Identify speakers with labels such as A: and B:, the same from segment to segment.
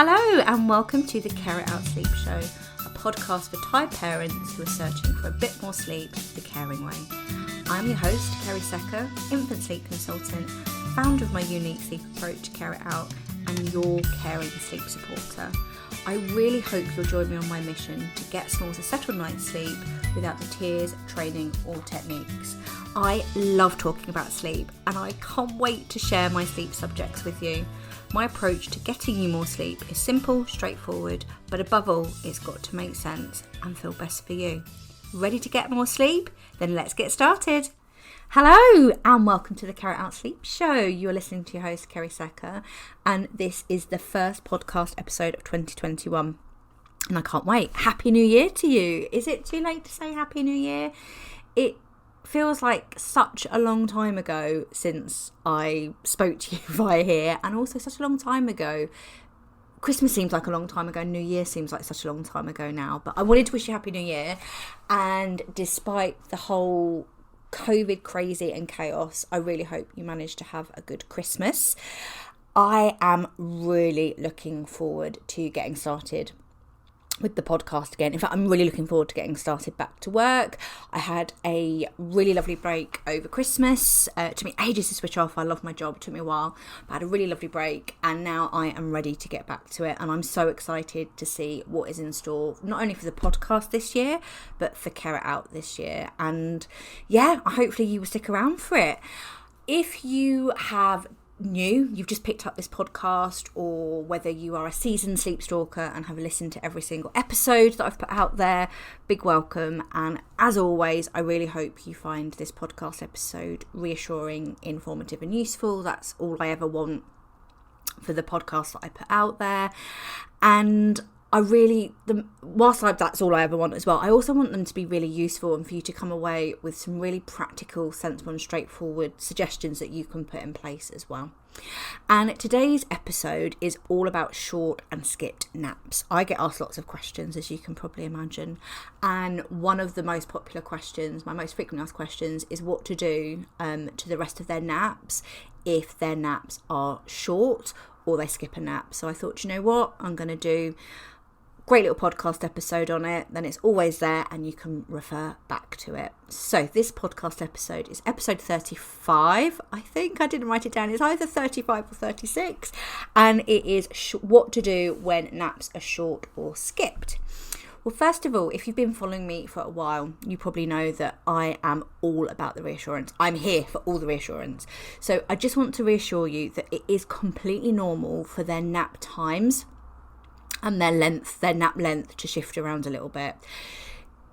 A: Hello and welcome to the Care It Out Sleep Show, a podcast for tired parents who are searching for a bit more sleep the caring way. I'm your host, Kerry Secker, infant sleep consultant, founder of my unique sleep approach, Care It Out, and your caring sleep supporter. I really hope you'll join me on my mission to get snooze a settled night's sleep without the tears, training or techniques. I love talking about sleep and I can't wait to share my sleep subjects with you. My approach to getting you more sleep is simple, straightforward, but above all, it's got to make sense and feel best for you. Ready to get more sleep? Then let's get started. Hello and welcome to the Care It Out Sleep Show. You're listening to your host, Kerry Secker, and this is the first podcast episode of 2021. And I can't wait. Happy New Year to you. Is it too late to say Happy New Year? It feels like such a long time ago since I spoke to you via here, and also such a long time ago. Christmas seems like a long time ago, New Year seems like such a long time ago now, but I wanted to wish you Happy New Year. And despite the whole COVID crazy and chaos, I really hope you managed to have a good Christmas. I am really looking forward to getting started with the podcast again. In fact, I'm really looking forward to getting started back to work. I had a really lovely break over Christmas. It took me ages to switch off. I love my job. It took me a while. But I had a really lovely break and now I am ready to get back to it. And I'm so excited to see what is in store, not only for the podcast this year, but for Care It Out this year. And yeah, hopefully you will stick around for it. If you have you've just picked up this podcast, or whether you are a seasoned sleep stalker and have listened to every single episode that I've put out there, big welcome. And as always, I really hope you find this podcast episode reassuring, informative and useful. That's all I ever want for the podcast that I put out there. And that's all I ever want as well, I also want them to be really useful and for you to come away with some really practical, sensible and straightforward suggestions that you can put in place as well. And today's episode is all about short and skipped naps. I get asked lots of questions, as you can probably imagine, and one of the most popular questions, my most frequently asked questions, is what to do to the rest of their naps if their naps are short or they skip a nap. So I thought, you know what, I'm going to do great little podcast episode on it, then it's always there and you can refer back to it. So this podcast episode is episode 35, I think. I didn't write it down. It's either 35 or 36, and it is what to do when naps are short or skipped. Well, first of all, if you've been following me for a while, you probably know that I am all about the reassurance. I'm here for all the reassurance. So I just want to reassure you that it is completely normal for their nap times and their nap length to shift around a little bit.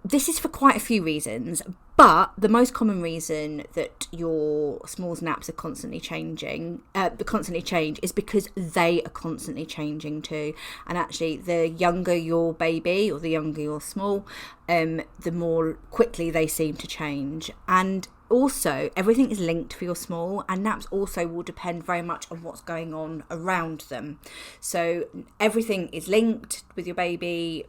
A: This is for quite a few reasons, but the most common reason that your small's naps are constantly change is because they are constantly changing too. And actually, the younger your baby or the younger your small, the more quickly they seem to change. And also, everything is linked for your small, and naps also will depend very much on what's going on around them. So everything is linked with your baby,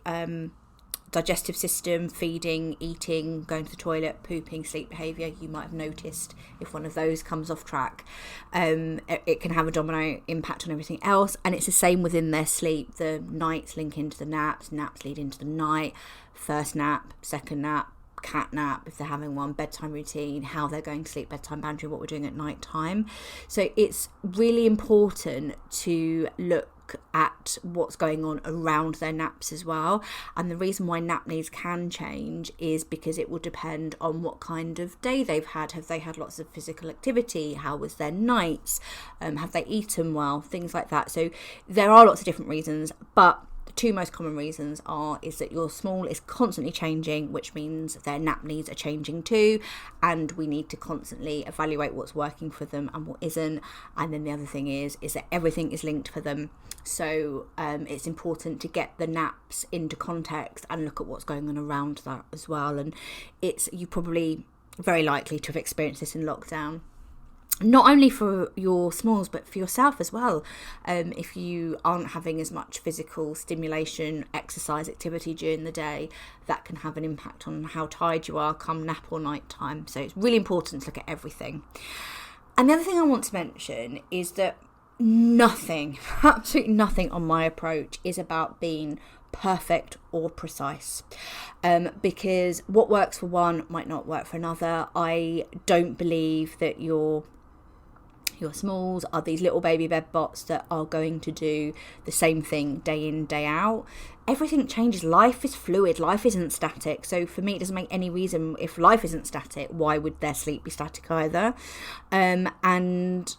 A: digestive system, feeding, eating, going to the toilet, pooping, sleep behaviour. You might have noticed if one of those comes off track, it can have a domino impact on everything else. And it's the same within their sleep. The nights link into the naps lead into the night, first nap, second nap, cat nap if they're having one, bedtime routine, how they're going to sleep, bedtime boundary, what we're doing at night time. So it's really important to look at what's going on around their naps as well. And the reason why nap needs can change is because it will depend on what kind of day they've had. Have they had lots of physical activity? How was their nights? Have they eaten well? Things like that. So there are lots of different reasons, but the two most common reasons is that your small is constantly changing, which means their nap needs are changing too, and we need to constantly evaluate what's working for them and what isn't. And then the other thing is that everything is linked for them. So it's important to get the naps into context and look at what's going on around that as well. And you probably very likely to have experienced this in lockdown. Not only for your smalls, but for yourself as well. If you aren't having as much physical stimulation, exercise activity during the day, that can have an impact on how tired you are come nap or night time. So it's really important to look at everything. And the other thing I want to mention is that nothing, absolutely nothing on my approach is about being perfect or precise, because what works for one might not work for another. I don't believe that your smalls are these little baby bed bots that are going to do the same thing day in, day out. Everything changes. Life is fluid. Life isn't static. So for me, it doesn't make any reason, if life isn't static, why would their sleep be static either? And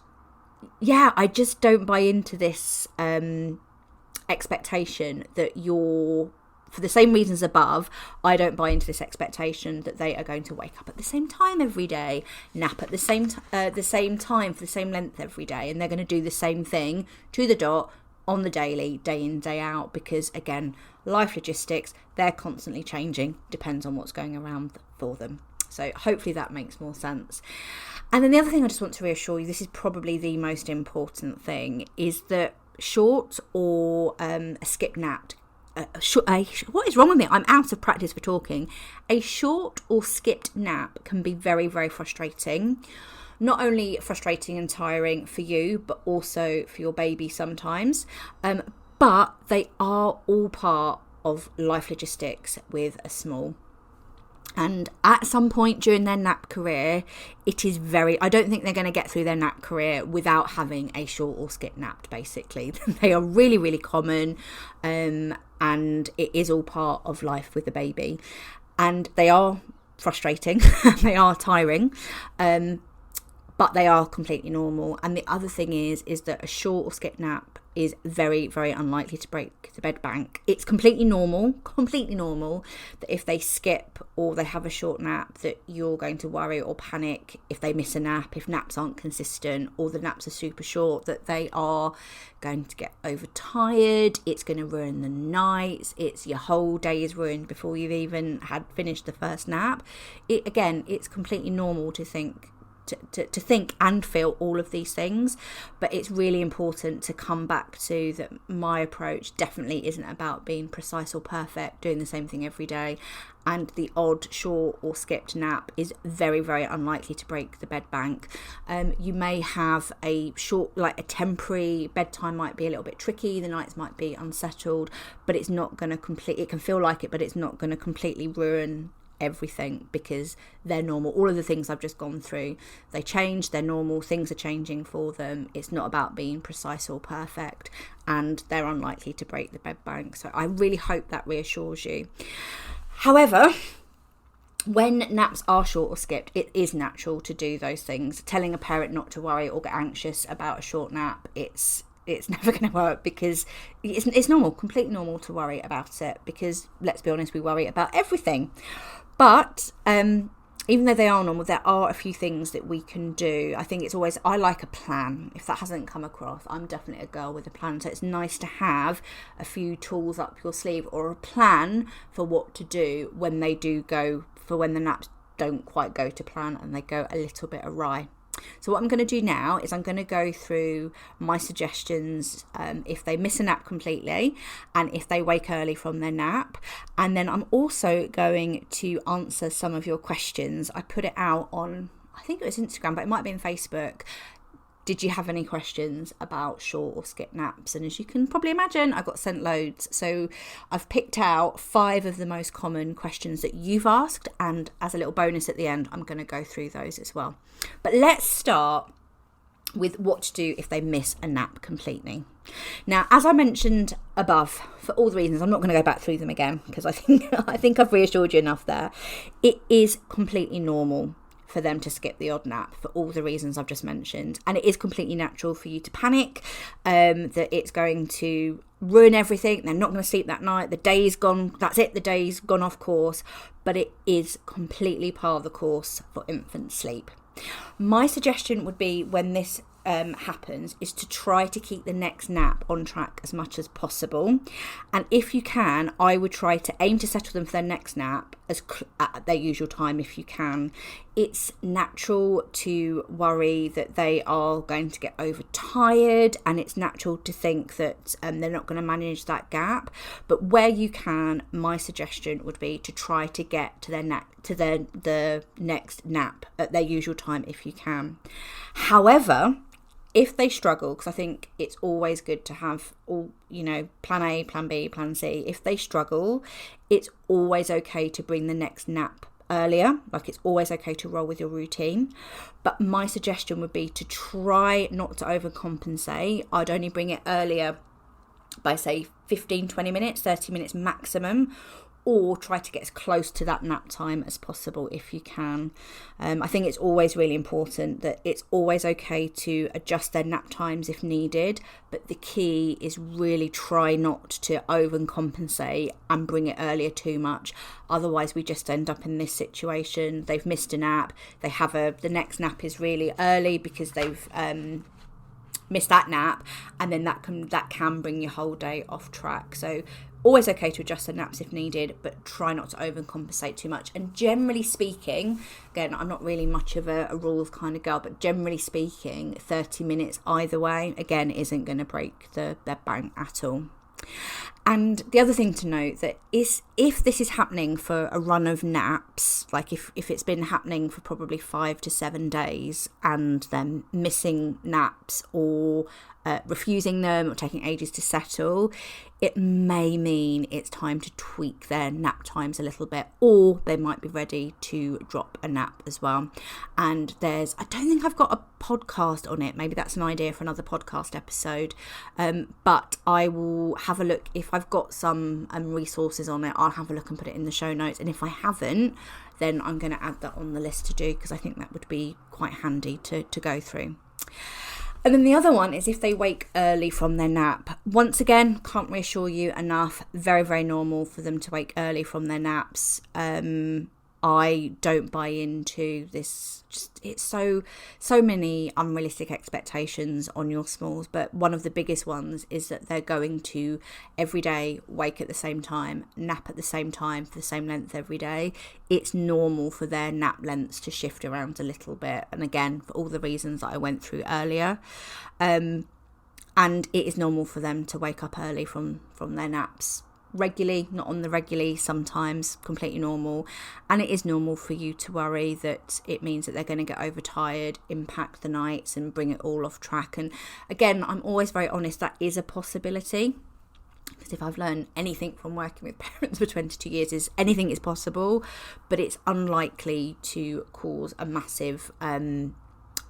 A: yeah, I just don't buy into this expectation that you're, for the same reasons above, I don't buy into this expectation that they are going to wake up at the same time every day, nap at the same time for the same length every day, and they're going to do the same thing to the dot on the daily, day in, day out, because again, life logistics, they're constantly changing, depends on what's going around for them. So hopefully that makes more sense. And then the other thing I just want to reassure you, this is probably the most important thing, is that short or a skip nap, what is wrong with me? I'm out of practice for talking. A short or skipped nap can be very, very frustrating. Not only frustrating and tiring for you, but also for your baby sometimes. But they are all part of life logistics with a small. And at some point during their nap career, it is I don't think they're going to get through their nap career without having a short or skip nap, basically. They are really, really common, and it is all part of life with the baby. And they are frustrating, they are tiring, but they are completely normal. And the other thing is that a short or skip nap is very, very unlikely to break the bed bank. It's completely normal that if they skip or they have a short nap, that you're going to worry or panic if they miss a nap, if naps aren't consistent or the naps are super short, that they are going to get overtired. It's going to ruin the nights. It's your whole day is ruined before you've even had finished the first nap. It's completely normal to think and feel all of these things, but it's really important to come back to that my approach definitely isn't about being precise or perfect, doing the same thing every day, and the odd short or skipped nap is very, very unlikely to break the bed bank. You may have a short, like a temporary bedtime might be a little bit tricky, the nights might be unsettled, but it's not going to it can feel like it, but it's not going to completely ruin everything, because they're normal. All of the things I've just gone through, they change, they're normal, things are changing for them. It's not about being precise or perfect, and they're unlikely to break the bed bank. So I really hope that reassures you. However, when naps are short or skipped, it is natural to do those things. Telling a parent not to worry or get anxious about a short nap, it's never going to work, because it's normal, completely normal to worry about it, because let's be honest, we worry about everything. But even though they are normal, there are a few things that we can do. I think I like a plan. If that hasn't come across, I'm definitely a girl with a plan. So it's nice to have a few tools up your sleeve, or a plan for what to do when they do go, for when the naps don't quite go to plan and they go a little bit awry. So what I'm going to do now is I'm going to go through my suggestions if they miss a nap completely and if they wake early from their nap. And then I'm also going to answer some of your questions. I put it out on, I think it was Instagram, but it might have been Facebook. Did you have any questions about short or skip naps? And as you can probably imagine, I got sent loads. So I've picked out 5 of the most common questions that you've asked. And as a little bonus at the end, I'm going to go through those as well. But let's start with what to do if they miss a nap completely. Now, as I mentioned above, for all the reasons, I'm not going to go back through them again, because I think I've reassured you enough there. It is completely normal for them to skip the odd nap for all the reasons I've just mentioned. And it is completely natural for you to panic, that it's going to ruin everything. They're not going to sleep that night. The day's gone. That's it. The day's gone off course. But it is completely part of the course for infant sleep. My suggestion would be, when this happens, is to try to keep the next nap on track as much as possible. And if you can, I would try to aim to settle them for their next nap at their usual time if you can. It's natural to worry that they are going to get overtired, and it's natural to think that they're not going to manage that gap. But where you can, my suggestion would be to try to get to the next nap at their usual time if you can. However, if they struggle, because I think it's always good to have all, plan A, plan B, plan C. If they struggle, it's always okay to bring the next nap earlier. Like, it's always okay to roll with your routine. But my suggestion would be to try not to overcompensate. I'd only bring it earlier by, say, 15, 20 minutes, 30 minutes maximum, or try to get as close to that nap time as possible if you can. I think it's always really important that it's always okay to adjust their nap times if needed, but the key is really try not to overcompensate and bring it earlier too much. Otherwise, we just end up in this situation. They've missed a nap. They have the next nap is really early because they've missed that nap, and then that can bring your whole day off track. So always okay to adjust the naps if needed, but try not to overcompensate too much. And generally speaking, again, I'm not really much of a rules kind of girl, but generally speaking, 30 minutes either way, again, isn't going to break their bank at all. And the other thing to note that is, if this is happening for a run of naps, like if it's been happening for probably 5 to 7 days and then missing naps or refusing them or taking ages to settle, it may mean it's time to tweak their nap times a little bit, or they might be ready to drop a nap as well. And I don't think I've got a podcast on it. Maybe that's an idea for another podcast episode. But I will have a look. If I've got some resources on it, I'll have a look and put it in the show notes. And if I haven't, then I'm going to add that on the list to do, because I think that would be quite handy to go through. And then the other one is if they wake early from their nap. Once again, can't reassure you enough, very, very normal for them to wake early from their naps. I don't buy into this. It's so many unrealistic expectations on your smalls, but one of the biggest ones is that they're going to every day wake at the same time, nap at the same time for the same length every day. It's normal for their nap lengths to shift around a little bit, and again, for all the reasons that I went through earlier. And it is normal for them to wake up early from their naps. Regularly, not on the regularly, sometimes, completely normal. And it is normal for you to worry that it means that they're going to get overtired, impact the nights and bring it all off track. And again, I'm always very honest, that is a possibility, because if I've learned anything from working with parents for 22 years is anything is possible, but it's unlikely to cause a massive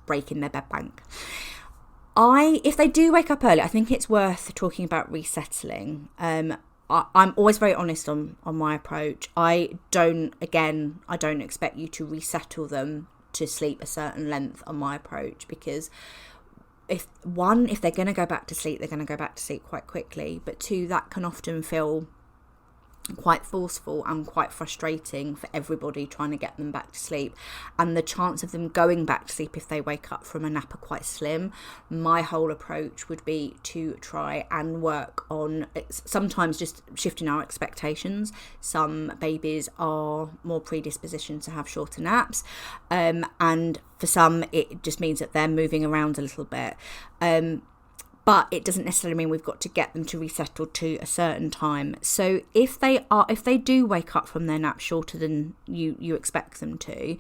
A: break in their bed bank. If they do wake up early, I think it's worth talking about resettling. I'm always very honest on my approach. I don't expect you to resettle them to sleep a certain length on my approach, because if they're going to go back to sleep, they're going to go back to sleep quite quickly. But two, that can often feel quite forceful and quite frustrating for everybody trying to get them back to sleep, and the chance of them going back to sleep if they wake up from a nap are quite slim. My whole approach would be to try and work on sometimes just shifting our expectations. Some babies are more predispositioned to have shorter naps, and for some it just means that they're moving around a little bit. But it doesn't necessarily mean we've got to get them to resettle to a certain time. So if they do wake up from their nap shorter than you expect them to,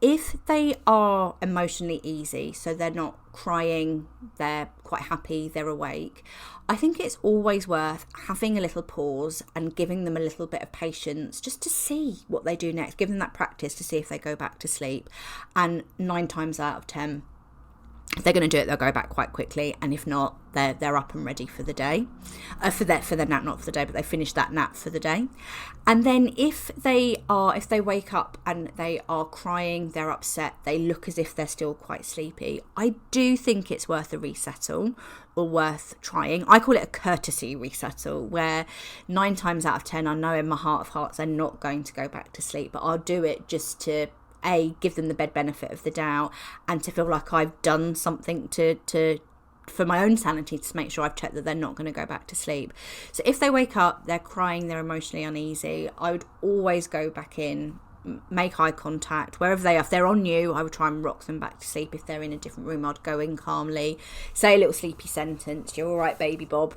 A: if they are emotionally easy, so they're not crying, they're quite happy, they're awake, I think it's always worth having a little pause and giving them a little bit of patience just to see what they do next. Give them that practice to see if they go back to sleep. And 9 times out of 10, if they're going to do it, they'll go back quite quickly, and if not, they're up and ready for the day, for their nap, not for the day, but they finish that nap for the day. And then if they wake up and they are crying, they're upset, they look as if they're still quite sleepy, I do think it's worth a resettle, or worth trying. I call it a courtesy resettle, where 9 times out of 10, I know in my heart of hearts they're not going to go back to sleep, but I'll do it just to give them the bed benefit of the doubt, and to feel like I've done something for my own sanity, to make sure I've checked that they're not going to go back to sleep. So if they wake up, they're crying, they're emotionally uneasy, I would always go back in, make eye contact wherever they are. If they're on you, I would try and rock them back to sleep. If they're in a different room, I'd go in calmly, say a little sleepy sentence, "You're all right, baby Bob,"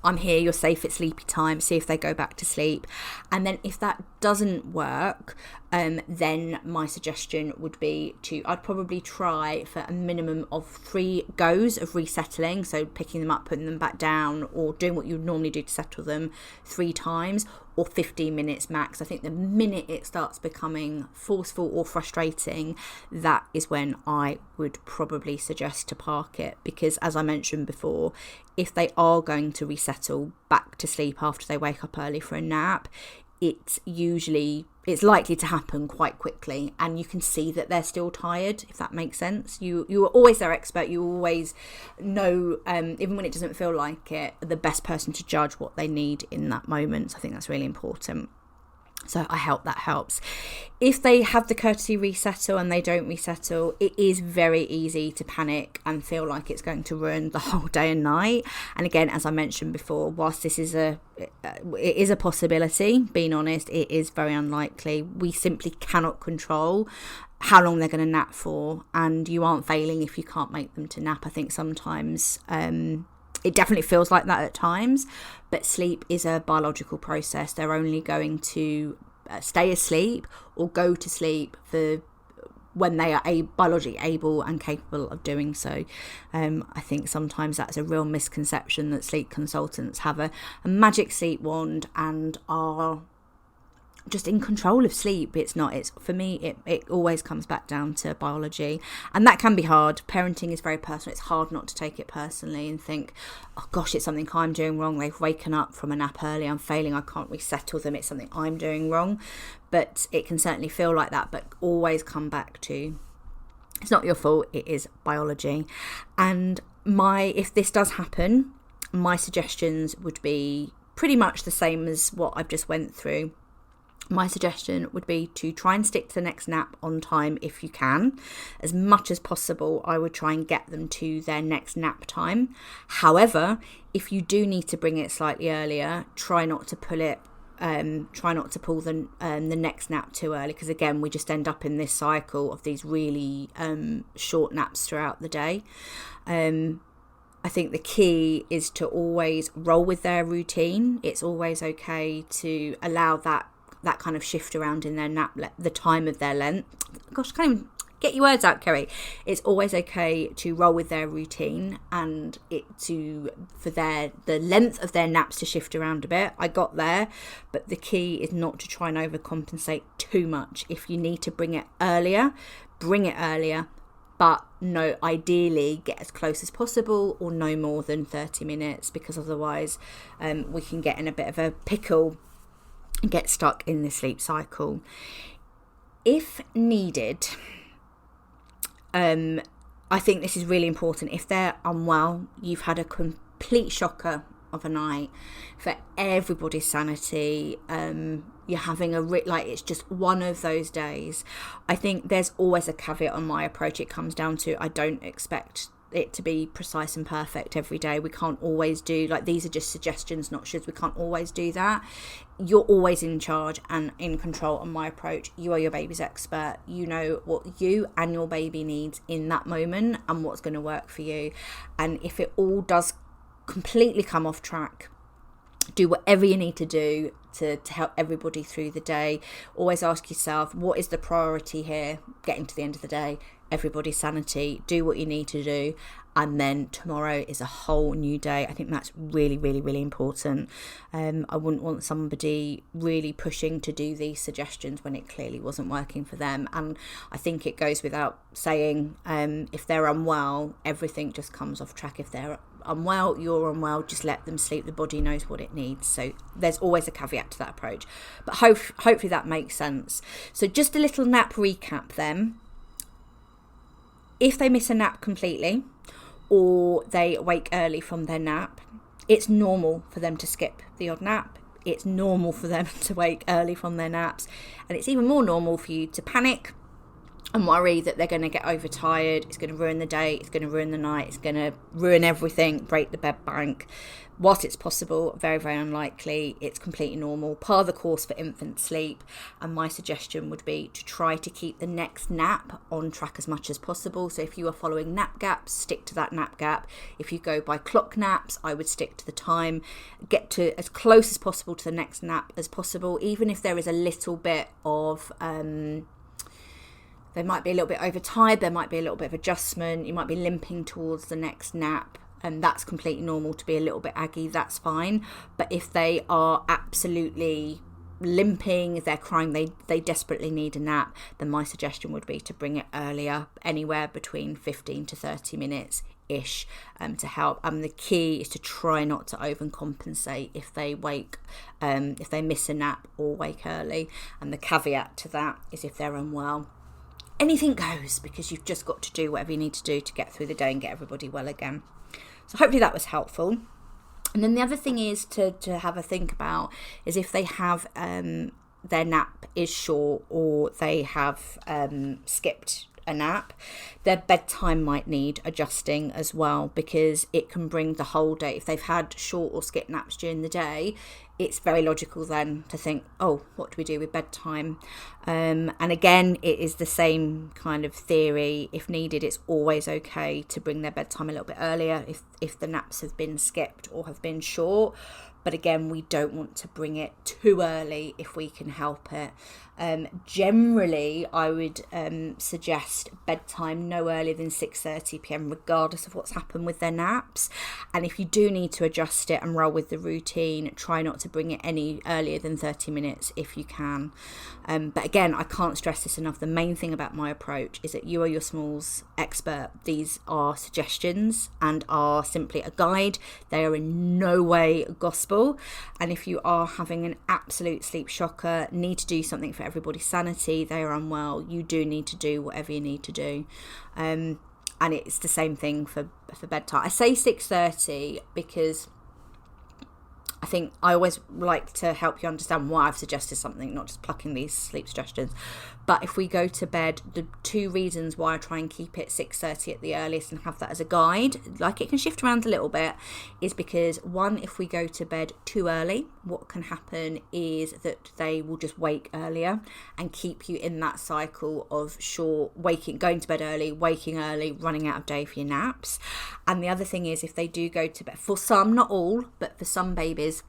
A: I'm here, you're safe, it's sleepy time, see if they go back to sleep. And then if that doesn't work, then my suggestion would be I'd probably try for a minimum of 3 goes of resettling, so picking them up, putting them back down, or doing what you would normally do to settle them 3 times, or 15 minutes max. I think the minute it starts becoming forceful or frustrating, that is when I would probably suggest to park it, because as I mentioned before, if they are going to resettle back to sleep after they wake up early for a nap, it's likely to happen quite quickly, and you can see that they're still tired, if that makes sense. You are always their expert. You always know, even when it doesn't feel like it, the best person to judge what they need in that moment. So I think that's really important. So I hope that helps. If they have the courtesy resettle and they don't resettle, it is very easy to panic and feel like it's going to ruin the whole day and night. And again, as I mentioned before, whilst this is it is a possibility, being honest, it is very unlikely. We simply cannot control how long they're going to nap for, and you aren't failing if you can't make them to nap. I think sometimes it definitely feels like that at times, but sleep is a biological process. They're only going to stay asleep or go to sleep for when they are biologically able and capable of doing so. I think sometimes that's a real misconception, that sleep consultants have a magic sleep wand and are just in control of sleep. It's not. It's, for me, it always comes back down to biology, and that can be hard. Parenting is very personal. It's hard not to take it personally and think, oh gosh, it's something I'm doing wrong. They've waken up from a nap early, I'm failing, I can't resettle them, it's something I'm doing wrong. But it can certainly feel like that, but always come back to, it's not your fault, it is biology. And if this does happen, my suggestions would be pretty much the same as what I've just went through. My suggestion would be to try and stick to the next nap on time if you can. As much as possible, I would try and get them to their next nap time. However, if you do need to bring it slightly earlier, try not to pull the next nap too early, because again, we just end up in this cycle of these really short naps throughout the day. I think the key is to always roll with their routine. It's always okay to allow that kind of shift around in their nap, the time of their length. Gosh, I can't even get your words out, Kerry. It's always okay to roll with their routine and for the length of their naps to shift around a bit. I got there, but the key is not to try and overcompensate too much. If you need to bring it earlier, but no, ideally get as close as possible, or no more than 30 minutes, because otherwise we can get in a bit of a pickle and get stuck in the sleep cycle. If needed, I think this is really important. If they're unwell, you've had a complete shocker of a night, for everybody's sanity, you're having it's just one of those days. I think there's always a caveat on my approach. It comes down to, I don't expect it to be precise and perfect every day. We can't always do, these are just suggestions, not shoulds. We can't always do that. You're always in charge and in control on my approach. You are your baby's expert. You know what you and your baby needs in that moment and what's going to work for you. And if it all does completely come off track, do whatever you need to do to help everybody through the day. Always ask yourself, what is the priority here? Getting to the end of the day, everybody's sanity. Do what you need to do, and then tomorrow is a whole new day. I think that's really, really, really important. I wouldn't want somebody really pushing to do these suggestions when it clearly wasn't working for them. And I think it goes without saying, if they're unwell, everything just comes off track. If they're unwell, you're unwell, just let them sleep. The body knows what it needs. So there's always a caveat to that approach, but hopefully that makes sense. So just a little nap recap then. If they miss a nap completely, or they wake early from their nap, it's normal for them to skip the odd nap. It's normal for them to wake early from their naps, and it's even more normal for you to panic and worry that they're going to get overtired, it's going to ruin the day, it's going to ruin the night, it's going to ruin everything, break the bed bank. Whilst it's possible, very, very unlikely, it's completely normal, par the course for infant sleep. And my suggestion would be to try to keep the next nap on track as much as possible. So if you are following nap gaps, stick to that nap gap. If you go by clock naps, I would stick to the time. Get to as close as possible to the next nap as possible, even if there is a little bit of... they might be a little bit overtired, there might be a little bit of adjustment, you might be limping towards the next nap, and that's completely normal to be a little bit aggy, that's fine. But if they are absolutely limping, if they're crying, they desperately need a nap, then my suggestion would be to bring it earlier, anywhere between 15 to 30 minutes ish, to help. And the key is to try not to overcompensate if they wake, if they miss a nap or wake early. And the caveat to that is if they're unwell, anything goes, because you've just got to do whatever you need to do to get through the day and get everybody well again. So hopefully that was helpful. And then the other thing is to have a think about is if they have their nap is short, or they have skipped a nap, their bedtime might need adjusting as well, because it can bring the whole day. If they've had short or skipped naps during the day, it's very logical then to think, oh, what do we do with bedtime? And again, it is the same kind of theory. If needed, it's always okay to bring their bedtime a little bit earlier if the naps have been skipped or have been short. But again, we don't want to bring it too early if we can help it. Generally, I would suggest bedtime no earlier than 6:30 p.m, regardless of what's happened with their naps. And if you do need to adjust it and roll with the routine, try not to bring it any earlier than 30 minutes if you can. But again, I can't stress this enough. The main thing about my approach is that you are your smalls expert. These are suggestions and are simply a guide. They are in no way gospel. And if you are having an absolute sleep shocker, need to do something for everybody's sanity, they are unwell, you do need to do whatever you need to do. And it's the same thing for bedtime. I say 6:30 because I think I always like to help you understand why I've suggested something, not just plucking these sleep suggestions. But if we go to bed, the two reasons why I try and keep it 6:30 at the earliest and have that as a guide, like it can shift around a little bit, is because one, if we go to bed too early, what can happen is that they will just wake earlier and keep you in that cycle of going to bed early, waking early, running out of day for your naps. And the other thing is, if they do go to bed, for some, not all, but for some babies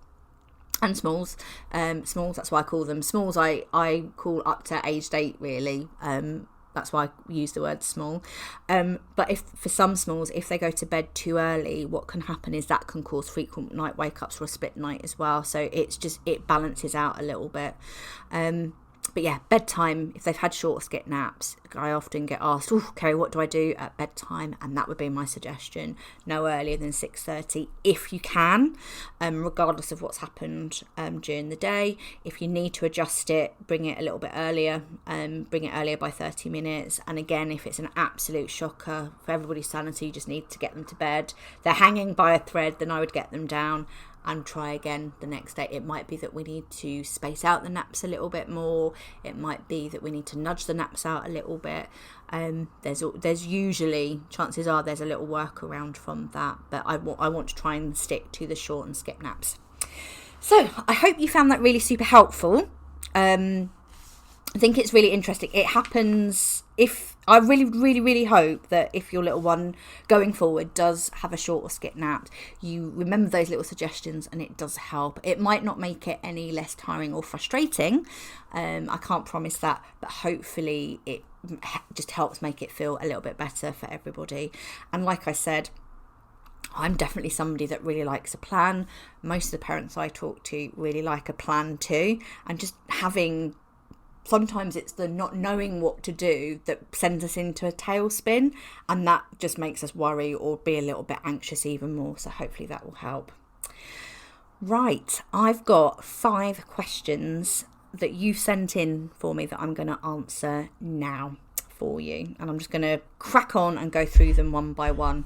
A: and smalls, that's why I call them smalls. I call up to aged 8 really. That's why I use the word small. But if for some smalls, if they go to bed too early, what can happen is that can cause frequent night wake-ups or a split night as well. So it balances out a little bit. But yeah, bedtime, if they've had short skip naps, I often get asked, oh, Kerry, what do I do at bedtime? And that would be my suggestion, no earlier than 6:30 if you can, regardless of what's happened during the day. If you need to adjust it, bring it a little bit earlier, bring it earlier by 30 minutes. And again, if it's an absolute shocker for everybody's sanity, you just need to get them to bed. They're hanging by a thread, then I would get them down and try again the next day. It might be that we need to space out the naps a little bit more. It might be that we need to nudge the naps out a little bit. There's usually, chances are there's a little workaround from that, but I want to try and stick to the short and skip naps. So I hope you found that really super helpful. I think it's really interesting. It happens I really hope that if your little one going forward does have a short or skip nap, you remember those little suggestions and it does help. It might not make it any less tiring or frustrating. I can't promise that, but hopefully it just helps make it feel a little bit better for everybody. And like I said, I'm definitely somebody that really likes a plan. Most of the parents I talk to really like a plan too. And just sometimes it's the not knowing what to do that sends us into a tailspin, and that just makes us worry or be a little bit anxious even more. So hopefully that will help. Right, I've got 5 questions that you've sent in for me that I'm going to answer now for you. And I'm just going to crack on and go through them one by one.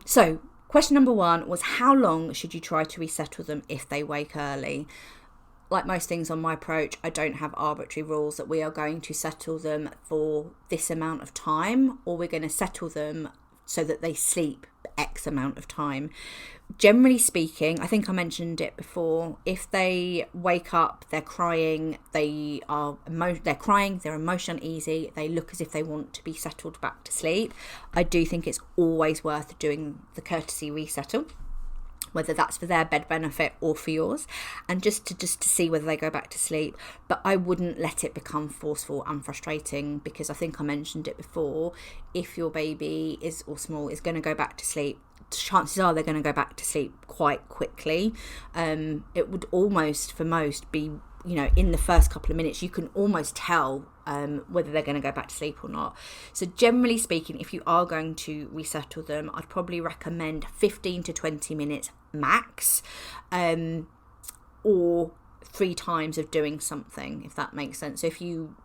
A: So question number 1 was, how long should you try to resettle them if they wake early? like most things on my approach, I don't have arbitrary rules that we are going to settle them for this amount of time, or we're going to settle them so that they sleep X amount of time. Generally speaking, I think I mentioned it before, if they wake up, they're crying, they're emotionally uneasy, they look as if they want to be settled back to sleep, I do think it's always worth doing the courtesy resettle, whether that's for their bed benefit or for yours, and just to see whether they go back to sleep. But I wouldn't let it become forceful and frustrating, because I think I mentioned it before, if your baby is going to go back to sleep, chances are they're going to go back to sleep quite quickly. It would almost, for most, be, in the first couple of minutes, you can almost tell whether they're going to go back to sleep or not. So generally speaking, if you are going to resettle them, I'd probably recommend 15 to 20 minutes max, or 3 times of doing something, if that makes sense. So if you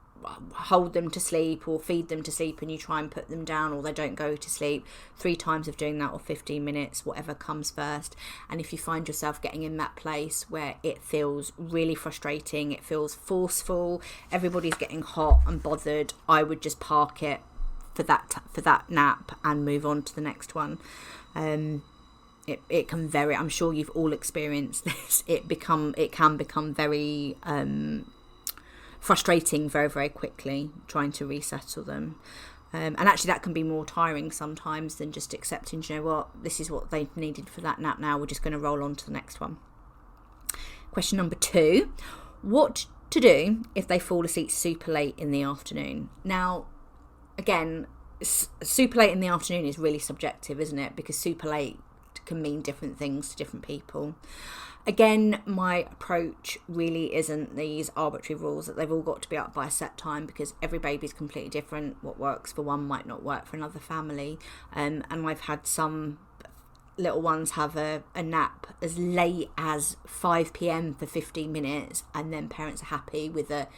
A: hold them to sleep or feed them to sleep and you try and put them down, or they don't go to sleep, 3 times of doing that, or 15 minutes, whatever comes first. And if you find yourself getting in that place where it feels really frustrating, it feels forceful, everybody's getting hot and bothered, I would just park it for that nap and move on to the next one. It can vary. I'm sure you've all experienced this. It can become very frustrating very, very quickly, trying to resettle them. And actually that can be more tiring sometimes than just accepting, you know what, this is what they needed for that nap now, we're just going to roll on to the next one. Question number 2, what to do if they fall asleep super late in the afternoon? Now, again, super late in the afternoon is really subjective, isn't it? Because super late can mean different things to different people. Again, my approach really isn't these arbitrary rules that they've all got to be up by a set time, because every baby's completely different. What works for one might not work for another family. And I've had some little ones have a nap as late as 5 p.m. for 15 minutes, and then parents are happy with a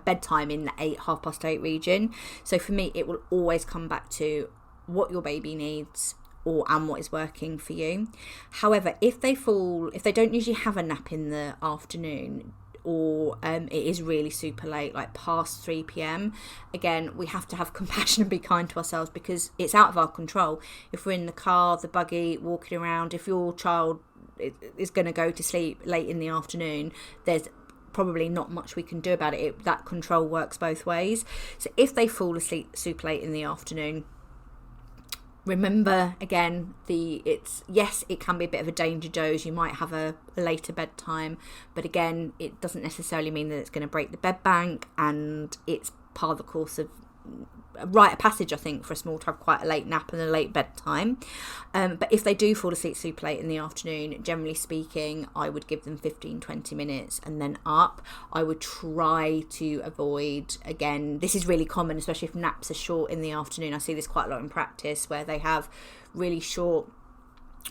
A: bedtime in the 8:30 region. So for me, it will always come back to what your baby needs and what is working for you. However, if they don't usually have a nap in the afternoon, or it is really super late, like past 3 p.m, again, we have to have compassion and be kind to ourselves, because it's out of our control. If we're in the car, the buggy, walking around, if your child is going to go to sleep late in the afternoon, there's probably not much we can do about it. That control works both ways. So if they fall asleep super late in the afternoon, remember, again, it can be a bit of a danger dose. You might have a later bedtime, but again, it doesn't necessarily mean that it's going to break the bed bank, and it's part of the course of a rite of passage, I think, for a small to have quite a late nap and a late bedtime. But if they do fall asleep super late in the afternoon, generally speaking, I would give them 15-20 minutes and then up. I would try to avoid, again, this is really common, especially if naps are short in the afternoon. I see this quite a lot in practice, where they have really short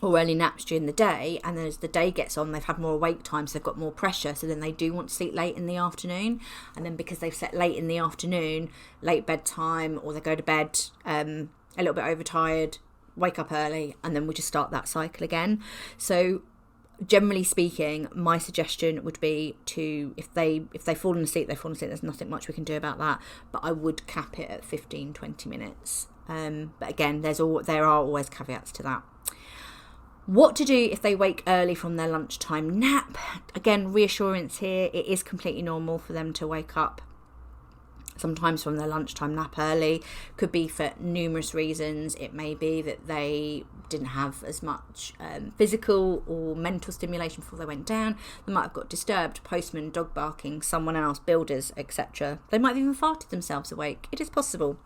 A: or early naps during the day, and then as the day gets on, they've had more awake time, so they've got more pressure, so then they do want to sleep late in the afternoon. And then because they've set late in the afternoon, late bedtime, or they go to bed a little bit overtired, wake up early, and then we just start that cycle again. So generally speaking, my suggestion would be to, if they've fallen asleep, there's nothing much we can do about that, but I would cap it at 15-20 minutes. But again, there are always caveats to that. What to do if they wake early from their lunchtime nap? Again, reassurance here, it is completely normal for them to wake up sometimes from their lunchtime nap early. Could be for numerous reasons. It may be that they didn't have as much physical or mental stimulation before they went down. They might have got disturbed, postman, dog barking, someone else, builders, etc. They might have even farted themselves awake. It is possible.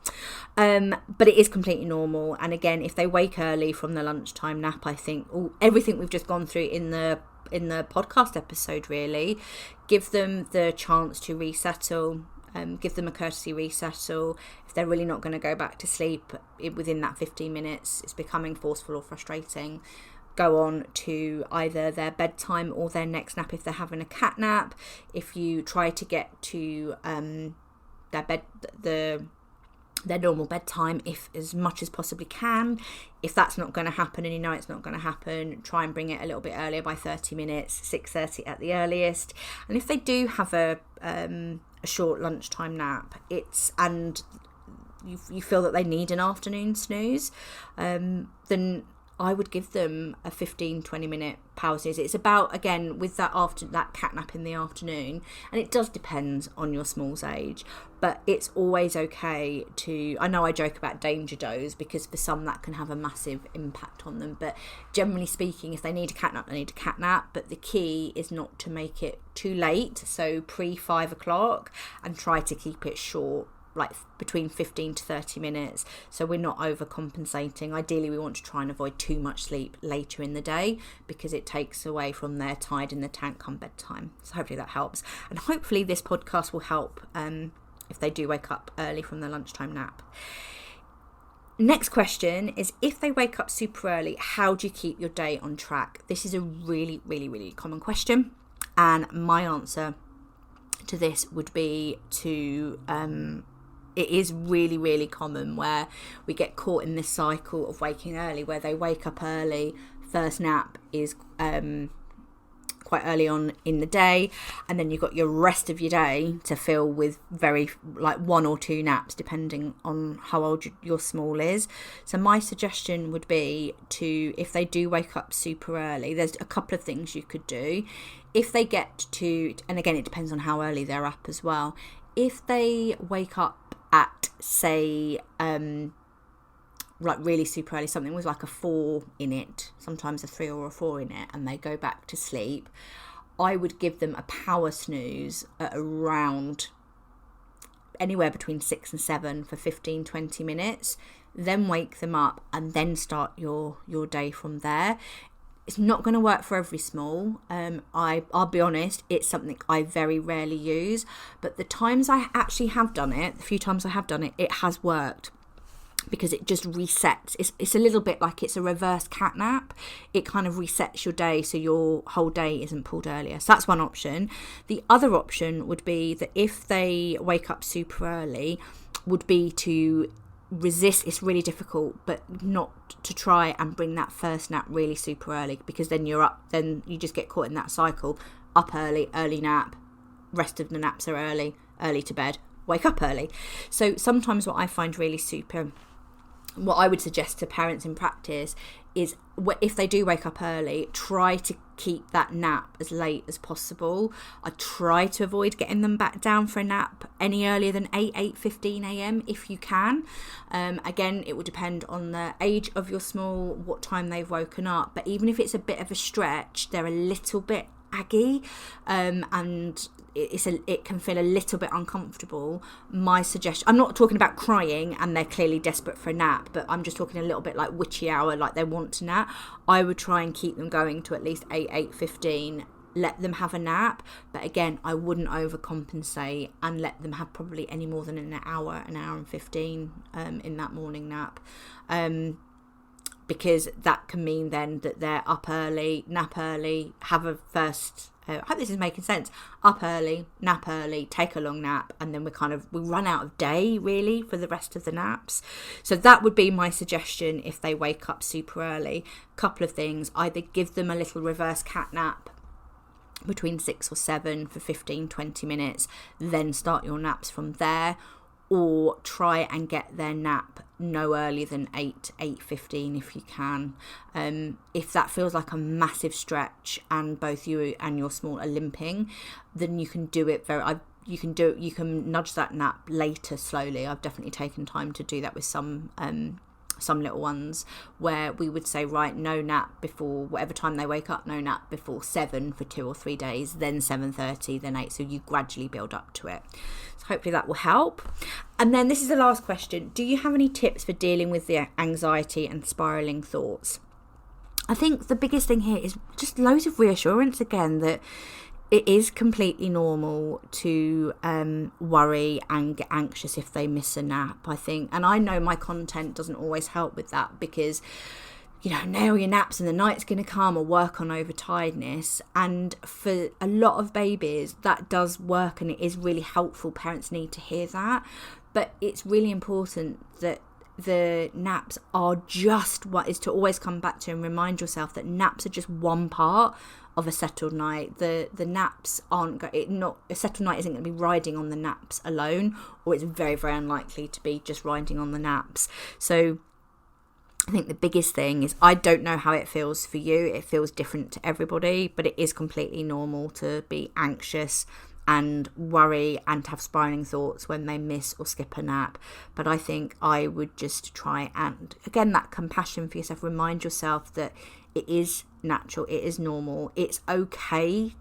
A: But it is completely normal. And again, if they wake early from their lunchtime nap, I think everything we've just gone through in the podcast episode, really, give them the chance to resettle. Give them a courtesy resettle. If they're really not going to go back to sleep within that 15 minutes, it's becoming forceful or frustrating, go on to either their bedtime or their next nap if they're having a cat nap. If you try to get to their bed, their normal bedtime if as much as possibly can. If that's not going to happen and you know it's not going to happen, try and bring it a little bit earlier by 30 minutes, 6:30 at the earliest. And if they do have a short lunchtime nap, and you feel that they need an afternoon snooze, then I would give them a 15-20 minute power snooze. It's about, again, with that cat nap in the afternoon, and it does depend on your small's age, but it's always okay to, I know I joke about danger doze because for some that can have a massive impact on them, but generally speaking, if they need a cat nap, they need a cat nap. But the key is not to make it too late, so pre 5 o'clock, and try to keep it short, like between 15 to 30 minutes, so we're not overcompensating. Ideally we want to try and avoid too much sleep later in the day because it takes away from their tide in the tank come bedtime. So hopefully that helps, and hopefully this podcast will help if they do wake up early from their lunchtime nap. Next question is, if they wake up super early, how do you keep your day on track? This is a really, really, really common question, and my answer to this would be to it is really, really common where we get caught in this cycle of waking early, where they wake up early, first nap is quite early on in the day, and then you've got your rest of your day to fill with very, like, 1 or 2 naps depending on how old your small is. So my suggestion would be to, if they do wake up super early, there's a couple of things you could do. If they get to, and again it depends on how early they're up as well, if they wake up at, say, like really super early, something with like a 4 in it, sometimes a 3 or a 4 in it, and they go back to sleep, I would give them a power snooze at around anywhere between 6 and 7 for 15-20 minutes, then wake them up and then start your day from there. It's not going to work for every small. I'll be honest, it's something I very rarely use, but the times I actually have done it, the few times I have done it, it has worked, because it just resets. It's a little bit like it's a reverse cat nap. It kind of resets your day so your whole day isn't pulled earlier. So that's one option. The other option would be that if they wake up super early, would be to resist. It's really difficult, but not to try and bring that first nap really super early, because then then you just get caught in that cycle. Up early nap, rest of the naps are early to bed, wake up early. So sometimes what I find really super, what I would suggest to parents in practice is, if they do wake up early, try to keep that nap as late as possible. I try to avoid getting them back down for a nap any earlier than 8:15 a.m. if you can. Again, it will depend on the age of your small, what time they've woken up, but even if it's a bit of a stretch, they're a little bit aggy, and it can feel a little bit uncomfortable. My suggestion, I'm not talking about crying and they're clearly desperate for a nap, but I'm just talking a little bit like witchy hour, like they want to nap. I would try and keep them going to at least 8:15, let them have a nap, but again, I wouldn't overcompensate and let them have probably any more than an hour and 15 in that morning nap, because that can mean then that they're up early, nap early, have a first, I hope this is making sense, up early, nap early, take a long nap, and then we run out of day really for the rest of the naps. So that would be my suggestion if they wake up super early. Couple of things: either give them a little reverse cat nap between 6 or 7 for 15-20 minutes, then start your naps from there, or try and get their nap no earlier than 8:15 if you can. If that feels like a massive stretch and both you and your small are limping, then you can do it you can nudge that nap later slowly. I've definitely taken time to do that with some little ones, where we would say, right, no nap before whatever time they wake up, no nap before 7 for 2 or 3 days, then 7:30, then 8, so you gradually build up to it. So hopefully that will help. And then this is the last question: do you have any tips for dealing with the anxiety and spiraling thoughts? I think the biggest thing here is just loads of reassurance again, that it is completely normal to worry and get anxious if they miss a nap, I think. And I know my content doesn't always help with that, because, nail your naps and the night's going to come, or work on overtiredness. And for a lot of babies, that does work and it is really helpful. Parents need to hear that. But it's really important that the naps are just what is to always come back to and remind yourself that naps are just one part of a settled night. The naps aren't a settled night isn't going to be riding on the naps alone, or it's very, very unlikely to be just riding on the naps. So I think the biggest thing is, I don't know how it feels for you. It feels different to everybody, but it is completely normal to be anxious and worry and have spiraling thoughts when they miss or skip a nap. But I think I would just try and, again, that compassion for yourself, remind yourself that it is natural, it is normal, it's okay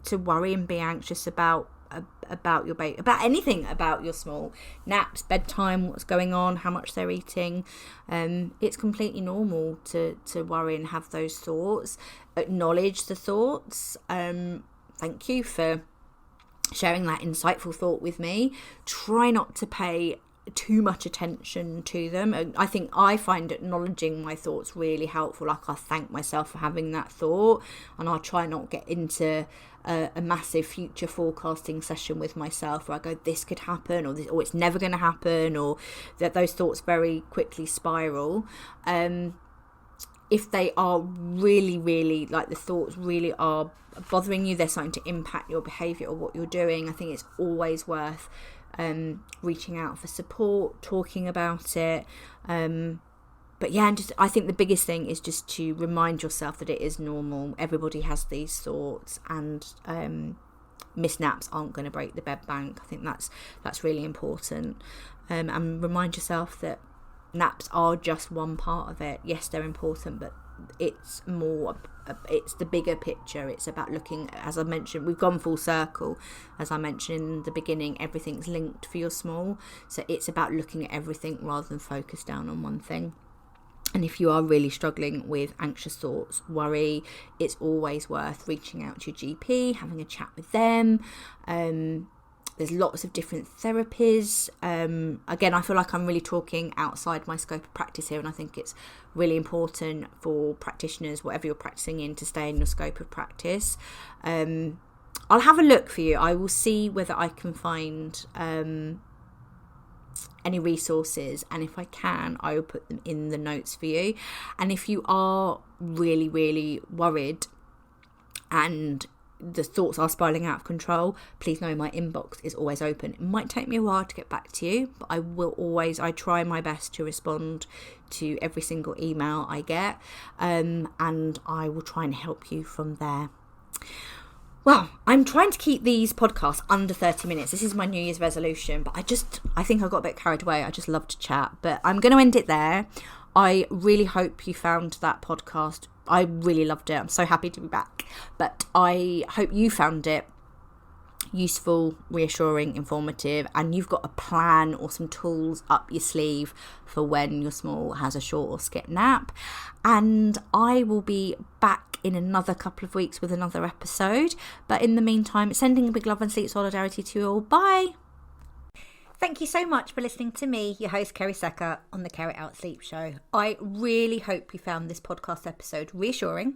A: to worry and be anxious about your baby, about anything, about your small. Naps, bedtime, what's going on, how much they're eating. It's completely normal to worry and have those thoughts. Acknowledge the thoughts. Thank you for sharing that insightful thought with me. Try not to pay too much attention to them. I think I find acknowledging my thoughts really helpful. Like, I thank myself for having that thought, and I'll try not get into a massive future forecasting session with myself where I go, this could happen, or it's never going to happen, or that those thoughts very quickly spiral. If they are really, really, like, the thoughts really are bothering you, they're starting to impact your behaviour or what you're doing, I think it's always worth reaching out for support, talking about it. But yeah, and I think the biggest thing is just to remind yourself that it is normal. Everybody has these thoughts, and missed naps aren't going to break the bed bank. I think that's really important. And remind yourself that naps are just one part of it. Yes, they're important, but it's the bigger picture. It's about looking, as I mentioned, we've gone full circle. As I mentioned in the beginning, everything's linked for your small. So it's about looking at everything rather than focus down on one thing. And if you are really struggling with anxious thoughts, worry, it's always worth reaching out to your GP, having a chat with them. There's lots of different therapies. Again, I feel like I'm really talking outside my scope of practice here, and I think it's really important for practitioners, whatever you're practicing in, to stay in your scope of practice. I'll have a look for you. I will see whether I can find any resources, and if I can, I will put them in the notes for you. And if you are really, really worried and the thoughts are spiraling out of control, please know my inbox is always open. It might take me a while to get back to you, but I try my best to respond to every single email I get, and I will try and help you from there. Well, I'm trying to keep these podcasts under 30 minutes. This is my New Year's resolution, but I think I got a bit carried away. I just love to chat, but I'm going to end it there. I really hope you found that podcast. I really loved it. I'm so happy to be back. But I hope you found it useful, reassuring, informative, and you've got a plan or some tools up your sleeve for when your small has a short or skip nap. And I will be back in another couple of weeks with another episode. But in the meantime, sending a big love and sleep solidarity to you all. Bye. Thank you so much for listening to me, your host, Kerry Secker, on the Carry It Out Sleep Show. I really hope you found this podcast episode reassuring,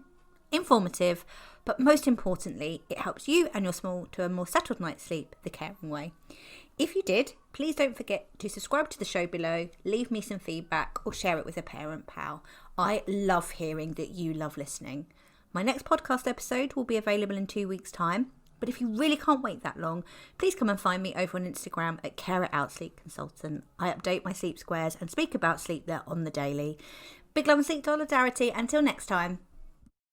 A: informative, but most importantly, it helps you and your small to a more settled night's sleep the caring way. If you did, please don't forget to subscribe to the show below, leave me some feedback, or share it with a parent pal. I love hearing that you love listening. My next podcast episode will be available in 2 weeks' time. But if you really can't wait that long, please come and find me over on Instagram at Care It Out Sleep Consultant. I update my sleep squares and speak about sleep there on the daily. Big love and sleep solidarity. Until next time.